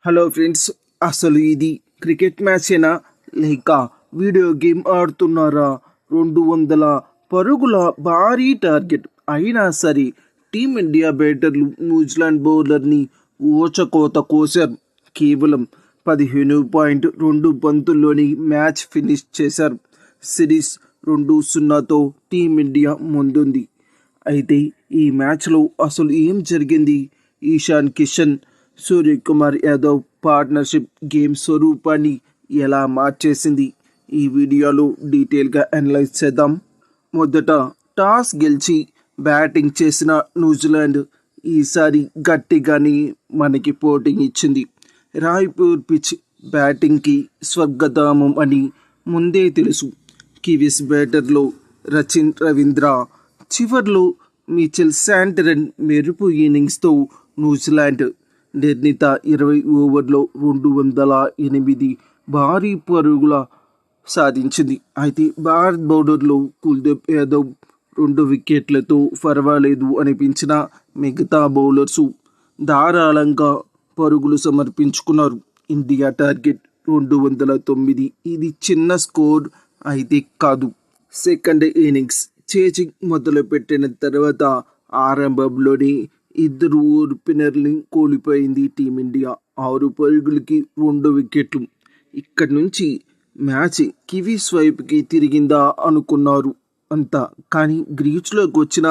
Hello friends, అసలు ఇది cricket మ్యాచేనా లేక వీడియో గేమ్ ఆడుతున్నారా? 200 పరుగుల భారీ టార్గెట్ అయినా సరే టీమిండియా బ్యాటర్లు న్యూజిలాండ్ బౌలర్ని ఊచకోత కోశారు. కేవలం 15.2 బంతుల్లోని మ్యాచ్ ఫినిష్ చేశారు. సిరీస్ 2-0తో టీమిండియా ముందుంది. అయితే ఈ మ్యాచ్లో అసలు ఏం జరిగింది? ఈశాన్ కిషన్, సూర్యకుమార్ యాదవ్ పార్ట్నర్షిప్ గేమ్ స్వరూపాన్ని ఎలా మార్చేసింది? ఈ వీడియోలో డీటెయిల్గా అనలైజ్ చేద్దాం. మొదట టాస్ గెలిచి బ్యాటింగ్ చేసిన న్యూజిలాండ్ ఈసారి గట్టిగానే మనకి పోటింగ్ ఇచ్చింది. రాయ్పూర్ పిచ్ బ్యాటింగ్కి స్వర్గధామం అని ముందే తెలుసు. కివీస్ బ్యాటర్లో రచిన్ రవీంద్ర, చివర్లో మిచెల్ శాంటనర్ మెరుపు ఇన్నింగ్స్తో న్యూజిలాండ్ నిర్ణీత 20 ఓవర్లో 208 భారీ పరుగుల సాధించింది. అయితే భారత్ బౌలర్లో కుల్దీప్ యాదవ్ 2 వికెట్లతో పర్వాలేదు అనిపించిన మిగతా బౌలర్స్ ధారాళంగా పరుగులు సమర్పించుకున్నారు. India target 209. ఇది చిన్న స్కోర్ అయితే కాదు. సెకండ్ ఇన్నింగ్స్ చేజింగ్ మొదలుపెట్టిన తర్వాత ఆరంభంలోనే 2 ఓపెనర్ని కోల్పోయింది టీమిండియా. 6 పరుగులకి 2 వికెట్లు. ఇక్కడి నుంచి మ్యాచ్ కివీస్ వైపుకి తిరిగిందా అనుకున్నారు అంతా. కానీ గ్రీచ్లోకి వచ్చిన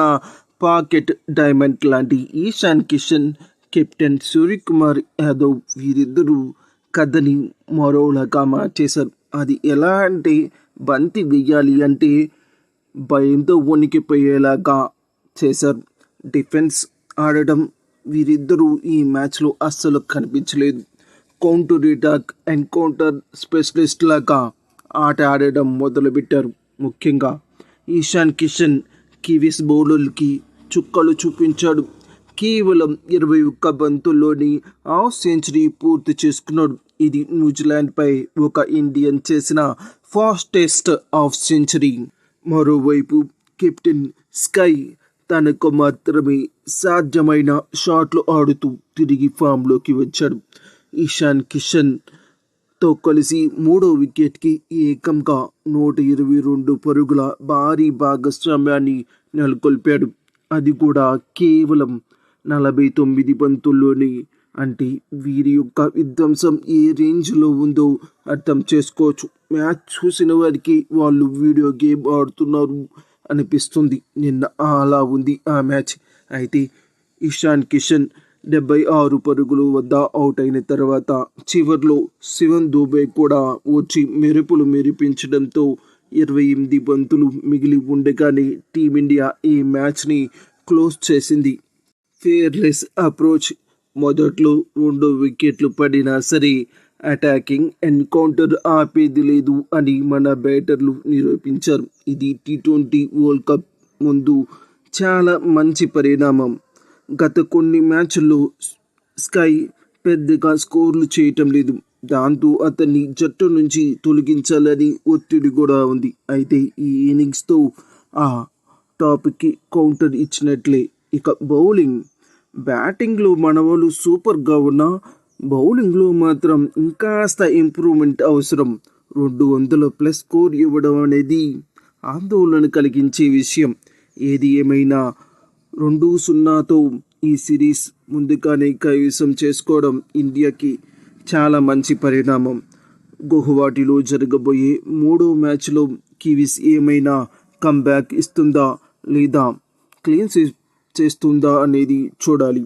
పాకెట్ డైమండ్ లాంటి ఈశాన్ కిషన్, కెప్టెన్ సూర్యకుమార్ యాదవ్ వీరిద్దరూ కథని మరోలాగా మార్చేశారు. అది ఎలా అంటే, బంతి వెయ్యాలి అంటే భయంతో వణికిపోయేలాగా చేశారు. డిఫెన్స్ ఆడడం వీరిద్దరూ ఈ మ్యాచ్లో అస్సలు కనిపించలేదు. కౌంటర్ అటాక్, ఎన్కౌంటర్ స్పెషలిస్ట్ లాగా ఆట ఆడడం మొదలుపెట్టారు. ముఖ్యంగా ఈశాన్ కిషన్ కివీస్ బౌలర్లకి చుక్కలు చూపించాడు. కేవలం 21 బంతుల్లోని హాఫ్ సెంచరీ పూర్తి చేసుకున్నాడు. ఇది న్యూజిలాండ్పై ఒక ఇండియన్ చేసిన ఫాస్టెస్ట్ హాఫ్ సెంచరీ. మరోవైపు కెప్టెన్ స్కై తనకు మాత్రమే సాధ్యమైన షాట్లు ఆడుతూ తిరిగి ఫామ్లోకి వచ్చాడు. ఈశాన్ కిషన్తో కలిసి 3వ వికెట్కి ఏకంగా 122 పరుగుల భారీ భాగస్వామ్యాన్ని నెలకొల్పాడు. అది కూడా కేవలం 49 బంతుల్లోనే. అంటే వీరి యొక్క విధ్వంసం ఏ రేంజ్లో ఉందో అర్థం చేసుకోవచ్చు. మ్యాచ్ చూసిన వారికి వాళ్ళు వీడియో గేమ్ ఆడుతున్నారు అనిపిస్తుంది. నిన్న అలా ఉంది ఆ మ్యాచ్. అయితే ఈశాన్ కిషన్ 76 పరుగుల వద్ద అవుట్ అయిన తర్వాత చివర్లో శివన్ దూబే కూడా వచ్చి మెరుపులు మెరిపించడంతో 28 బంతులు మిగిలి ఉండగానే టీమిండియా ఈ మ్యాచ్ని క్లోజ్ చేసింది. ఫేర్లెస్ అప్రోచ్. మొదట్లో 2 వికెట్లు పడినా సరే అటాకింగ్ ఎన్కౌంటర్ ఆపేది లేదు అని మన బ్యాటర్లు నిరూపించారు. ఇది T20 వరల్డ్ కప్ ముందు చాలా మంచి పరిణామం. గత కొన్ని మ్యాచ్ల్లో స్కై పెద్దగా స్కోర్లు చేయటం లేదు. దాంతో అతన్ని జట్టు నుంచి తొలగించాలని ఒత్తిడి కూడా ఉంది. అయితే ఈ ఇన్నింగ్స్తో ఆ టాపిక్కి కౌంటర్ ఇచ్చినట్లే. ఇక బౌలింగ్. బ్యాటింగ్లో మనవాళ్ళు సూపర్గా ఉన్నా బౌలింగ్లో మాత్రం ఇంకాస్త ఇంప్రూవ్మెంట్ అవసరం. 200+ స్కోర్ ఇవ్వడం అనేది ఆందోళన కలిగించే విషయం. ఏది ఏమైనా 2-0తో ఈ సిరీస్ ముందుగానే కైవసం చేసుకోవడం ఇండియాకి చాలా మంచి పరిణామం. గువాహటిలో జరగబోయే 3వ మ్యాచ్లో కివీస్ ఏమైనా కమ్బ్యాక్ ఇస్తుందా లేదా క్లీన్ స్వీప్ చేస్తుందా అనేది చూడాలి.